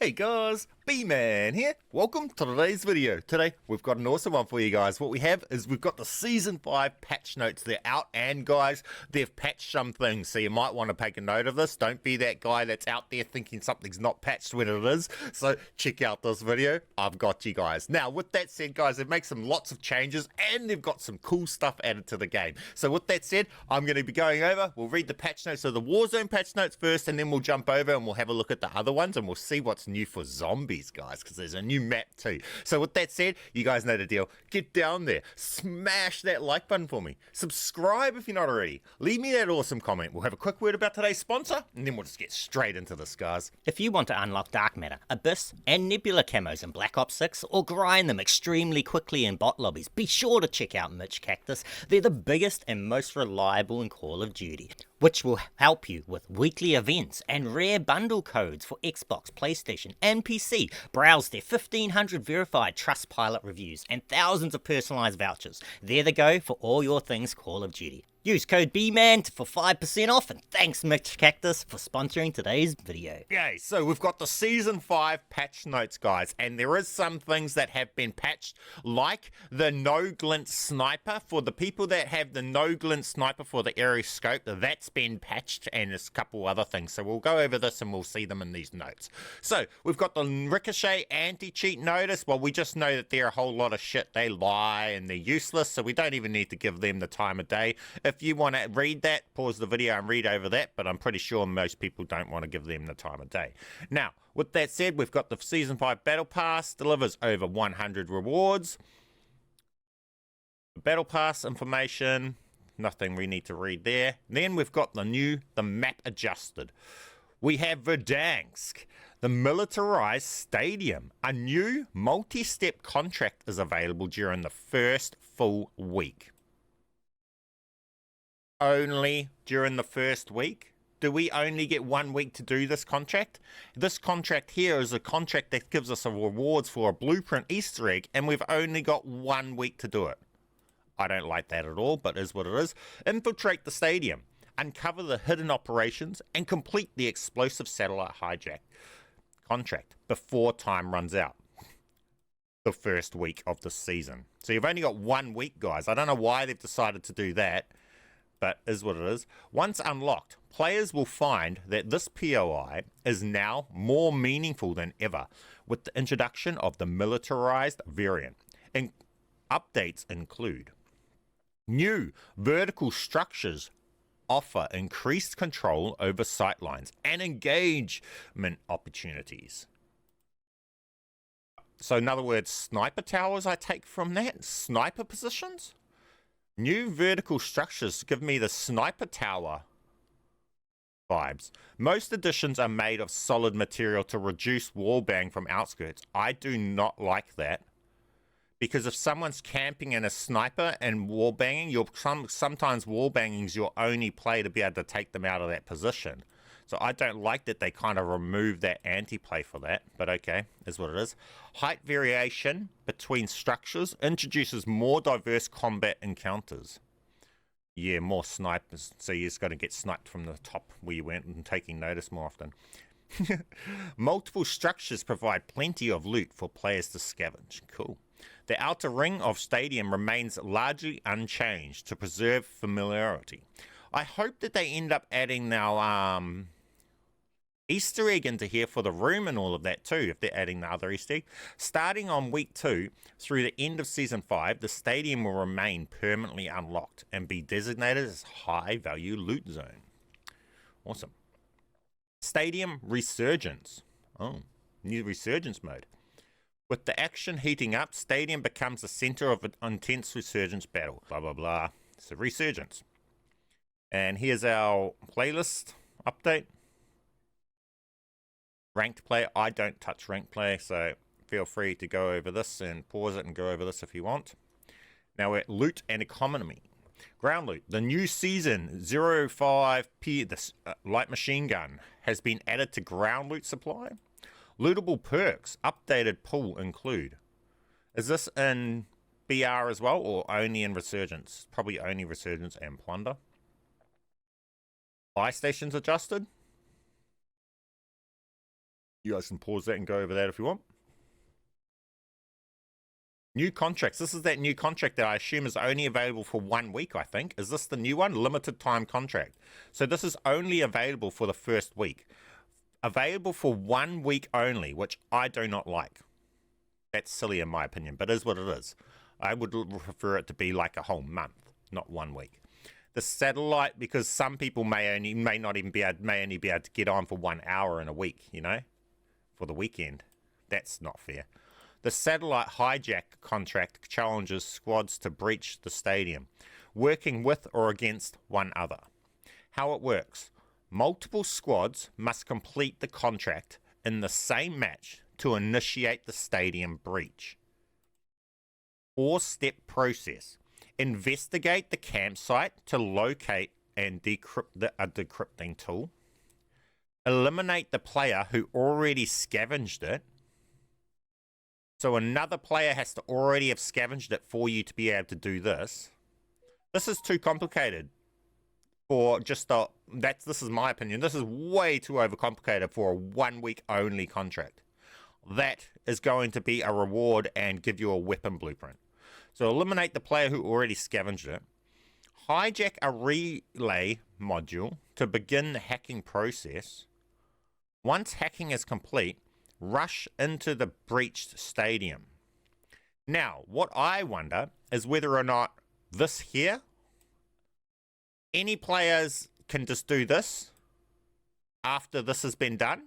Hey guys, Bman here. Welcome to today's video. Today we've got an awesome one for you guys. What we have is we've got the Season 5 patch notes. They're out, and guys, they've patched some things, so you might want to take a note of this. Don't be that guy that's out there thinking something's not patched when it is. So check out this video. I've got you guys. Now, with that said, guys, they've made some lots of changes, and they've got some cool stuff added to the game. So with that said, I'm going to be going over. We'll read the patch notes of the Warzone patch notes first, and then we'll jump over and we'll have a look at the other ones, and we'll see what's new for zombies, guys, because there's a new map too. So with that said, you guys know the deal. Get down there, smash that like button for me, subscribe if you're not already, leave me that awesome comment. We'll have a quick word about today's sponsor, and then we'll just get straight into this, guys. If you want to unlock Dark Matter, Abyss, and Nebula camos in Black Ops 6, or grind them extremely quickly in bot lobbies, be sure to check out MitchCactus. They're the biggest and most reliable in Call of Duty, which will help you with weekly events and rare bundle codes for Xbox, PlayStation, and PC. Browse their 1500 verified Trustpilot reviews and thousands of personalized vouchers. They're the go for all your things Call of Duty. Use code BMAN for 5% off, and thanks MitchCactus for sponsoring today's video. Okay, so we've got the Season 5 patch notes, guys, and there is some things that have been patched, like the no glint sniper. For the people that have the no glint sniper for the area scope, that's been patched, and there's a couple other things. So we'll go over this and we'll see them in these notes. So we've got the ricochet anti-cheat notice. Well, we just know that they're a whole lot of shit. They lie and they're useless, so we don't even need to give them the time of day. If you want to read that, pause the video and read over that, but I'm pretty sure most people don't want to give them the time of day. Now, with that said, we've got the Season 5 Battle Pass, delivers over 100 rewards. Battle Pass information, nothing we need to read there. Then we've got the map adjusted. We have Verdansk, the militarized stadium. A new multi-step contract is available during the first full week. Only during the first week? Do we only get 1 week to do this contract? This contract here is a contract that gives us a rewards for a blueprint Easter egg, and we've only got 1 week to do it. I don't like that at all, but is what it is. Infiltrate the stadium, uncover the hidden operations, and complete the explosive satellite hijack contract before time runs out. The first week of the season. So you've only got 1 week, guys. I don't know why they've decided to do that, but is what it is. Once unlocked, players will find that this POI is now more meaningful than ever with the introduction of the militarized variant. And updates include new vertical structures offer increased control over sightlines and engagement opportunities. So in other words, sniper towers, I take from that? Sniper positions? New vertical structures give me the sniper tower vibes. Most additions are made of solid material to reduce wallbang from outskirts. I do not like that, because if someone's camping in a sniper and wallbanging, sometimes wallbanging is your only play to be able to take them out of that position. So I don't like that they kind of remove that anti-play for that, but okay, is what it is. Height variation between structures introduces more diverse combat encounters. Yeah, more snipers, so you're just going to get sniped from the top where you went and taking notice more often. Multiple structures provide plenty of loot for players to scavenge. Cool. The outer ring of stadium remains largely unchanged to preserve familiarity. I hope that they end up adding now Easter egg into here for the room and all of that too, if they're adding the other Easter egg. Starting on week 2 through the end of Season 5, the stadium will remain permanently unlocked and be designated as high value loot zone. Awesome. Stadium resurgence. Oh, new resurgence mode. With the action heating up, stadium becomes the center of an intense resurgence battle. Blah, blah, blah. So resurgence. And here's our playlist update. Ranked play. I don't touch ranked play, so feel free to go over this and pause it and go over this if you want. Now we're at loot and economy. Ground loot. The new season 05P, the light machine gun, has been added to ground loot supply. Lootable perks. Updated pool include. Is this in BR as well, or only in Resurgence? Probably only Resurgence and Plunder. Buy stations adjusted. You guys can pause that and go over that if you want. New contracts. This is that new contract that I assume is only available for 1 week, I think. Is this the new one? Limited time contract. So this is only available for the first week. Available for 1 week only, which I do not like. That's silly in my opinion, but it is what it is. I would prefer it to be like a whole month, not 1 week. The satellite, because some people may only be able to get on for 1 hour in a week, you know, for the weekend. That's not fair. The satellite hijack contract challenges squads to breach the stadium, working with or against one other. How it works: multiple squads must complete the contract in the same match to initiate the stadium breach. 4-step process. Investigate the campsite to locate and decrypt a decrypting tool. Eliminate the player who already scavenged it. So another player has to already have scavenged it for you to be able to do this. This is too complicated for just a... this is my opinion. This is way too overcomplicated for a 1 week only contract. That is going to be a reward and give you a weapon blueprint. So eliminate the player who already scavenged it. Hijack a relay module to begin the hacking process. Once hacking is complete, rush into the breached stadium. Now, what I wonder is whether or not this here, any players can just do this after this has been done,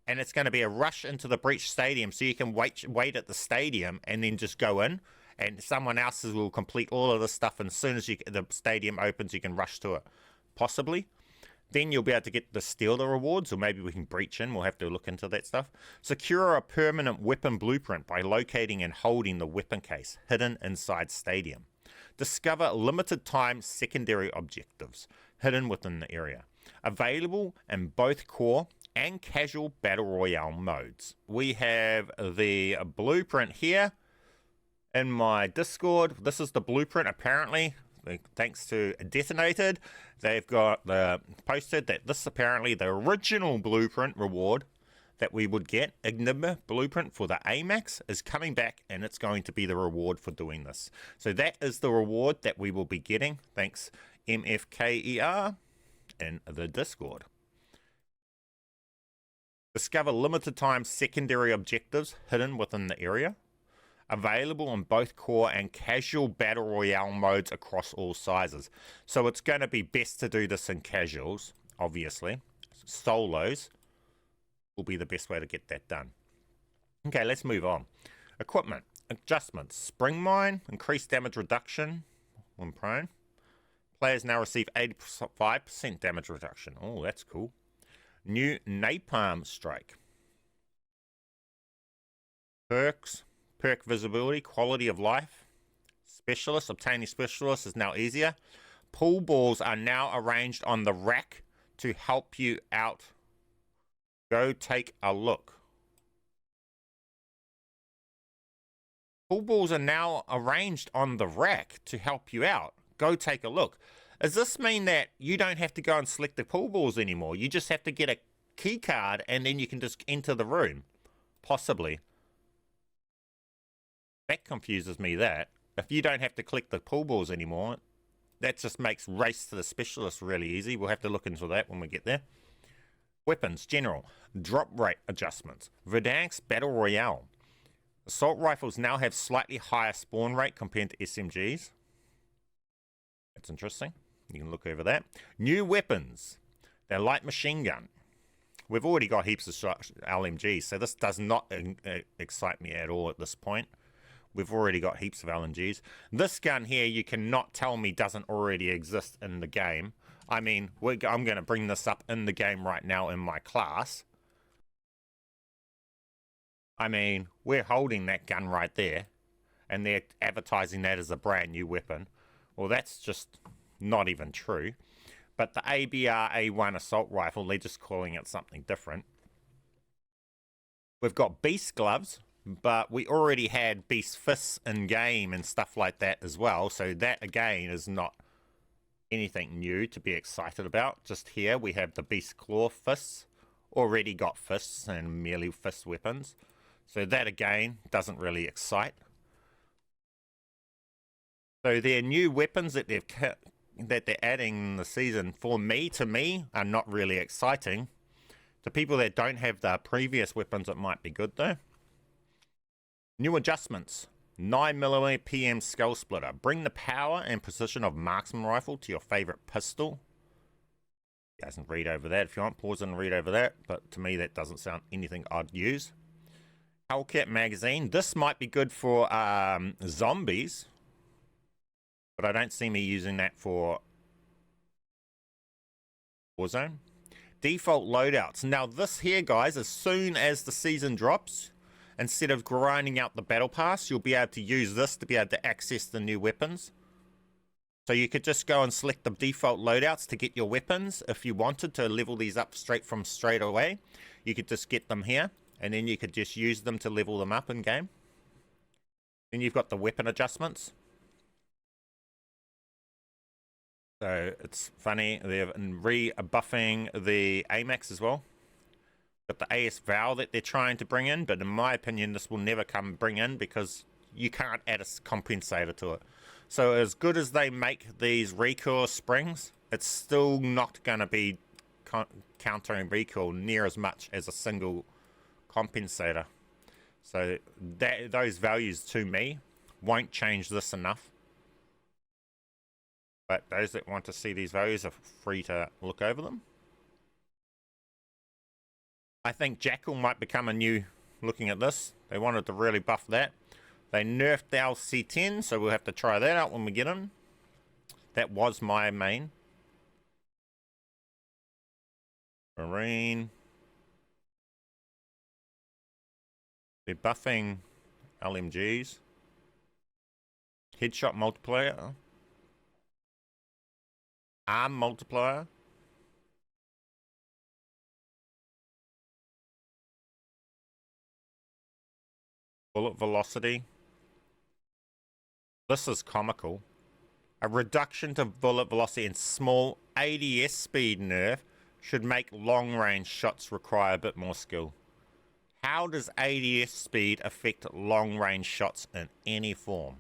and it's going to be a rush into the breached stadium, so you can wait at the stadium and then just go in, and someone else will complete all of this stuff, and as soon as the stadium opens, you can rush to it. Possibly. Then you'll be able to get to steal the rewards, or maybe we can breach in. We'll have to look into that stuff. Secure a permanent weapon blueprint by locating and holding the weapon case hidden inside stadium. Discover limited time secondary objectives hidden within the area. Available in both core and casual battle royale modes. We have the blueprint here in my Discord. This is the blueprint apparently. Thanks to Detonated, they've got posted that this apparently the original blueprint reward that we would get, Enigma blueprint for the AMAX, is coming back, and it's going to be the reward for doing this. So that is the reward that we will be getting. Thanks MFKER in the Discord. Discover limited time secondary objectives hidden within the area. Available in both core and casual battle royale modes across all sizes. So it's going to be best to do this in casuals, obviously. Solos will be the best way to get that done. Okay, let's move on. Equipment. Adjustments. Spring mine. Increased damage reduction when prone. Players now receive 85% damage reduction. Oh, that's cool. New napalm strike. Perks. Perk visibility, quality of life. Specialist, obtaining specialist is now easier. Pool balls are now arranged on the rack to help you out. Go take a look. Pool balls are now arranged on the rack to help you out. Go take a look. Does this mean that you don't have to go and select the pool balls anymore? You just have to get a key card and then you can just enter the room? Possibly. That confuses me, that. If you don't have to collect the pool balls anymore, that just makes race to the specialist really easy. We'll have to look into that when we get there. Weapons, general. Drop rate adjustments. Verdansk's Battle Royale. Assault rifles now have slightly higher spawn rate compared to SMGs. That's interesting. You can look over that. New weapons. They're light machine gun. We've already got heaps of LMGs, so this does not excite me at all at this point. We've already got heaps of LMGs. This gun here, you cannot tell me doesn't already exist in the game. I mean, I'm going to bring this up in the game right now in my class. I mean, we're holding that gun right there, and they're advertising that as a brand new weapon. Well, that's just not even true. But the ABR A1 assault rifle, they're just calling it something different. We've got beast gloves, but we already had beast fists in game and stuff like that as well. So that again is not anything new to be excited about. Just here we have the beast claw fists already got fists and melee fist weapons. So that again doesn't really excite. So their new weapons that they're adding in the season, for me, to me, are not really exciting. To people that don't have the previous weapons, it might be good though. New adjustments. 9mm PM Skull Splitter. Bring the power and precision of marksman rifle to your favorite pistol. You guys can read over that if you want. Pause and read over that. But to me, that doesn't sound anything I'd use. Hellcat magazine. This might be good for zombies. But I don't see me using that for Warzone. Default loadouts. Now this here, guys, as soon as the season drops, instead of grinding out the battle pass, you'll be able to use this to be able to access the new weapons. So you could just go and select the default loadouts to get your weapons. If you wanted to level these up straight away, you could just get them here, and then you could just use them to level them up in game. Then you've got the weapon adjustments. So it's funny, they're re-buffing the AMAX as well. Got the AS Val that they're trying to bring in, but in my opinion, this will never bring in because you can't add a compensator to it. So as good as they make these recoil springs, it's still not going to be countering recoil near as much as a single compensator. So those values to me won't change this enough. But those that want to see these values are free to look over them. I think Jackal might become a new, looking at this, they wanted to really buff that. They nerfed the LC10, so we'll have to try that out when we get in. That was my main. Marine. They're buffing LMGs. Headshot multiplier. Arm multiplier. Bullet velocity. This is comical. A reduction to bullet velocity and small ADS speed nerf should make long-range shots require a bit more skill. How does ADS speed affect long-range shots in any form?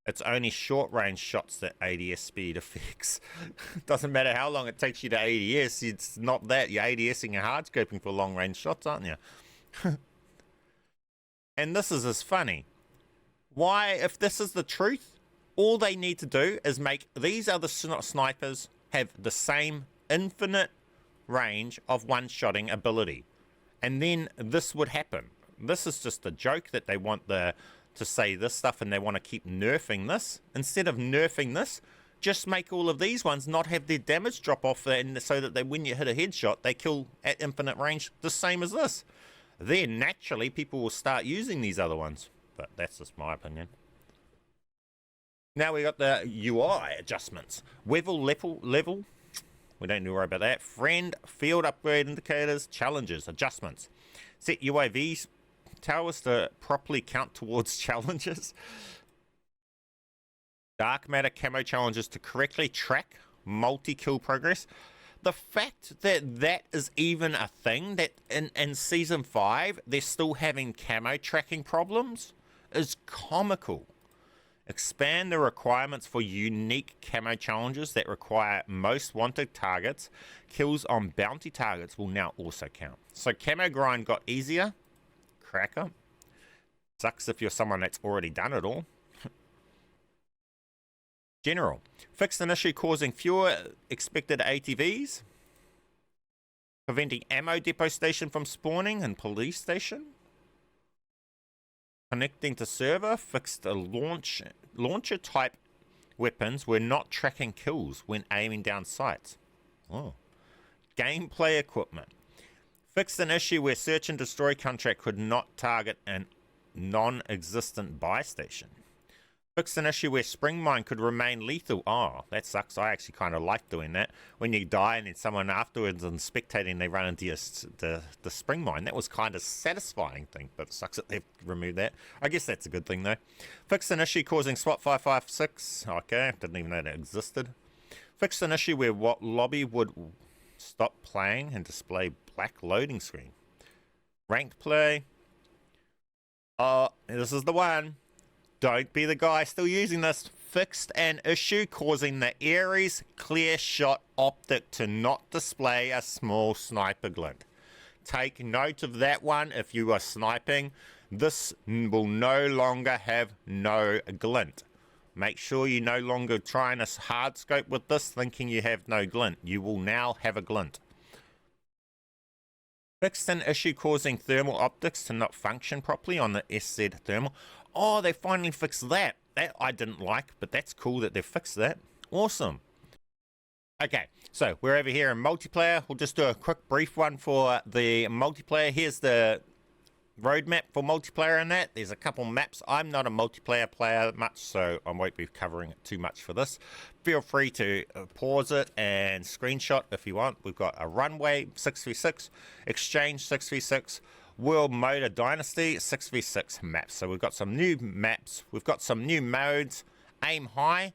It's only short-range shots that ADS speed affects. Doesn't matter how long it takes you to ADS, it's not that. You're ADSing and hardscoping for long-range shots, aren't you? And this is as funny. Why, if this is the truth, all they need to do is make these other snipers have the same infinite range of one-shotting ability. And then this would happen. This is just a joke that they want to say this stuff and they want to keep nerfing this. Instead of nerfing this, just make all of these ones not have their damage drop off and so that when you hit a headshot, they kill at infinite range the same as this. Then naturally people will start using these other ones. But that's just my opinion. Now we got the UI adjustments. Level. We don't need to worry about that. Friend, field upgrade indicators, challenges, adjustments. Set UAV towers to properly count towards challenges. Dark matter camo challenges to correctly track multi-kill progress. The fact that that is even a thing, that in Season 5 they're still having camo tracking problems, is comical. Expand the requirements for unique camo challenges that require most wanted targets. Kills on bounty targets will now also count. So camo grind got easier. Cracker. Sucks if you're someone that's already done it all. General. Fixed an issue causing fewer expected ATVs. Preventing ammo depot station from spawning and police station. Connecting to server. Fixed a launcher type weapons were not tracking kills when aiming down sights. Oh. Gameplay equipment. Fixed an issue where search and destroy contract could not target a non-existent buy station. Fixed an issue where spring mine could remain lethal. Oh, that sucks. I actually kind of like doing that. When you die and then someone afterwards and spectating, they run into the spring mine. That was kind of satisfying thing, but it sucks that they've removed that. I guess that's a good thing though. Fixed an issue causing SWAT 556. Okay, didn't even know that existed. Fixed an issue where what lobby would stop playing and display black loading screen. Ranked play. Oh, this is the one. Don't be the guy still using this. Fixed an issue causing the Ares clear shot optic to not display a small sniper glint. Take note of that one if you are sniping. This will no longer have no glint. Make sure you no longer try and hard scope with this thinking you have no glint. You will now have a glint. Fixed an issue causing thermal optics to not function properly on the SZ thermal. Oh, they finally fixed that. That I didn't like, but that's cool that they've fixed that. Awesome. Okay, so we're over here in multiplayer. We'll just do a quick brief one for the multiplayer. Here's the roadmap for multiplayer in that. There's a couple maps. I'm not a multiplayer player much, so I won't be covering it too much for this. Feel free to pause it and screenshot if you want. We've got a runway 6v6, exchange 6v6, world motor dynasty 6v6 maps. So we've got some new maps. We've got some new modes. Aim high.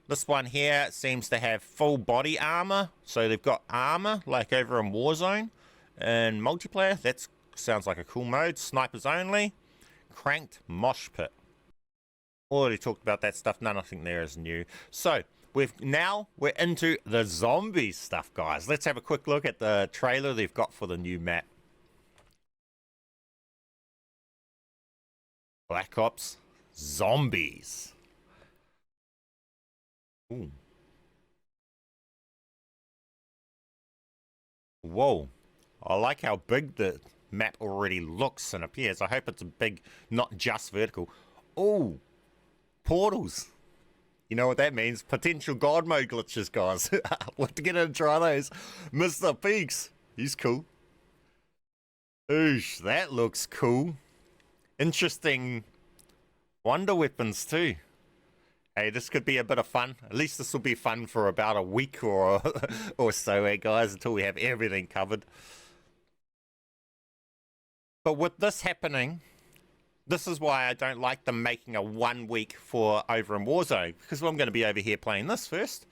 This one here seems to have full body armor. So they've got armor like over in Warzone and multiplayer. That sounds like a cool mode. Snipers only. Cranked mosh pit. Already talked about that stuff. Nothing there is new. So we're into the zombie stuff, guys. Let's have a quick look at the trailer they've got for the new map. Black Ops Zombies. Ooh. Whoa. I like how big the map already looks and appears. I hope it's a big, not just vertical. Oh, portals. You know what that means? Potential God mode glitches, guys. We'll have to get in and try those. Mr. Peaks. He's cool. Oosh, that looks cool. Interesting wonder weapons too. Hey, this could be a bit of fun. At least this will be fun for about a week or so, guys, until we have everything covered. But with this happening, this is why I don't like them making a 1 week for over in Warzone, because I'm going to be over here playing this first.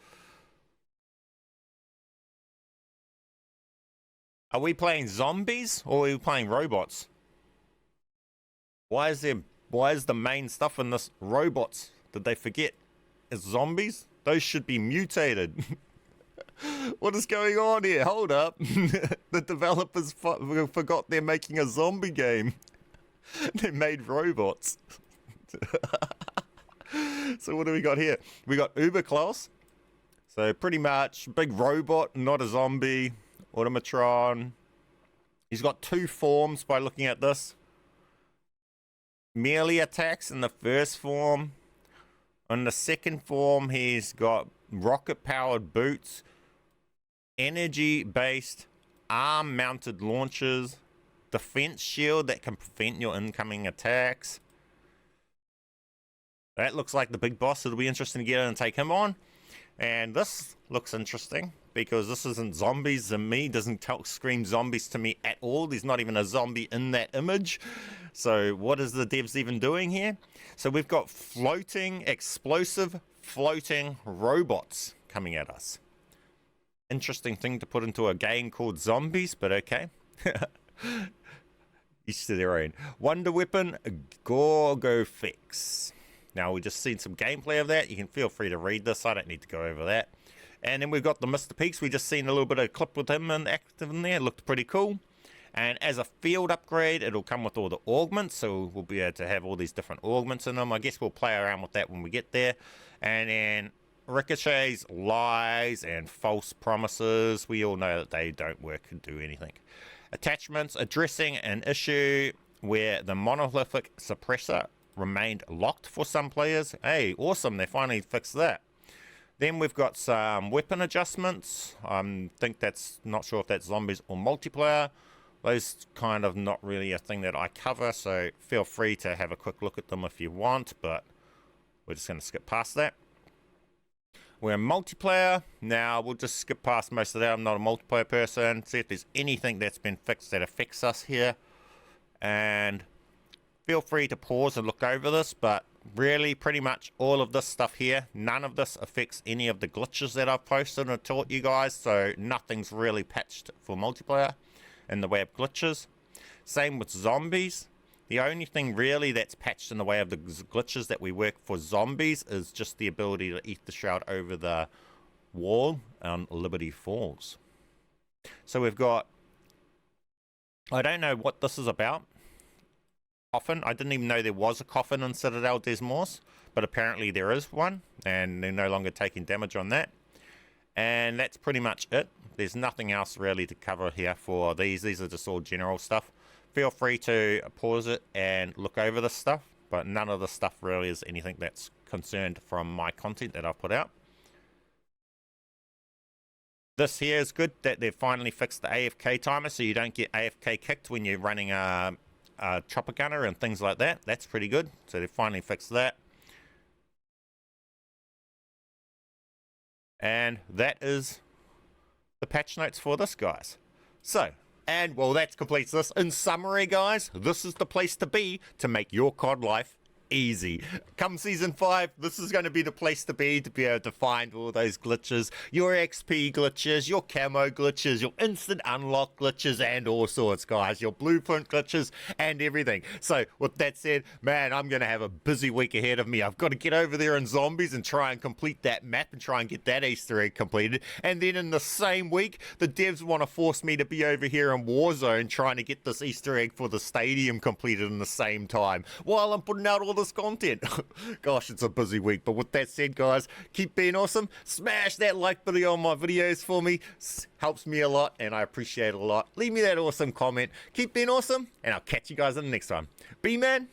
Are we playing zombies or are we playing robots? Why is the main stuff in this robots? Did they forget? It's zombies? Those should be mutated. What is going on here? Hold up. The developers forgot they're making a zombie game. They made robots. So what do we got here? We got Uber Klaus. So pretty much big robot, not a zombie. Automatron. He's got two forms by looking at this. Melee attacks in the first form. On the second form, he's got rocket-powered boots, energy-based arm-mounted launchers, defense shield that can prevent your incoming attacks. That looks like the big boss. It'll be interesting to get in and take him on. And this looks interesting because this isn't zombies and me. Doesn't scream zombies to me at all. There's not even a zombie in that image. So what is the devs even doing here? So we've got floating, explosive, floating robots coming at us. Interesting thing to put into a game called Zombies, but okay. Each to their own. Wonder Weapon, Gorgo Fix. Now, we just seen some gameplay of that. You can feel free to read this. I don't need to go over that. And then we've got the Mr. Peaks. We just seen a little bit of clip with him and active in there. It looked pretty cool. And as a field upgrade, it'll come with all the augments. So we'll be able to have all these different augments in them. I guess we'll play around with that when we get there. And then ricochets, lies, and false promises. We all know that they don't work and do anything. Attachments, addressing an issue where the monolithic suppressor remained locked for some players. Hey, awesome, they finally fixed that. Then we've got some weapon adjustments. Think that's, not sure if that's zombies or multiplayer. Those kind of not really a thing that I cover, so feel free to have a quick look at them if you want, but we're just going to skip past that. We're in multiplayer. Now, we'll just skip past most of that. I'm not a multiplayer person. See if there's anything that's been fixed that affects us here. And feel free to pause and look over this, but really pretty much all of this stuff here, none of this affects any of the glitches that I've posted and taught you guys, so nothing's really patched for multiplayer. in the way of glitches. Same with zombies. The only thing really that's patched in the way of the glitches that we work for zombies is just the ability to eat the shroud over the wall on Liberty Falls. So we've got, I don't know what this is about. Coffin. I didn't even know there was a coffin in Citadel des Morts, but apparently there is one, and they're no longer taking damage on that. And that's pretty much it. There's nothing else really to cover here for these. These are just all general stuff. Feel free to pause it and look over this stuff, but none of the stuff really is anything that's concerned from my content that I've put out. This here is good that they've finally fixed the AFK timer, so you don't get AFK kicked when you're running a chopper gunner and things like that. That's pretty good. So they finally fixed that. And that is the patch notes for this, guys. So, and well, that completes this. In summary, guys, this is the place to be to make your COD life easy. Come season 5, this is going to be the place to be able to find all those glitches, your XP glitches, your camo glitches, your instant unlock glitches, and all sorts, guys, your blueprint glitches and everything. So with that said, man, I'm going to have a busy week ahead of me. I've got to get over there in zombies and try and complete that map and try and get that Easter egg completed. And then in the same week, the devs want to force me to be over here in Warzone trying to get this Easter egg for the stadium completed in the same time while I'm putting out all this content. Gosh, it's a busy week. But with that said, guys, keep being awesome. Smash that like video on my videos for me. Helps me a lot and I appreciate it a lot. Leave me that awesome comment. Keep being awesome and I'll catch you guys in the next one. Bman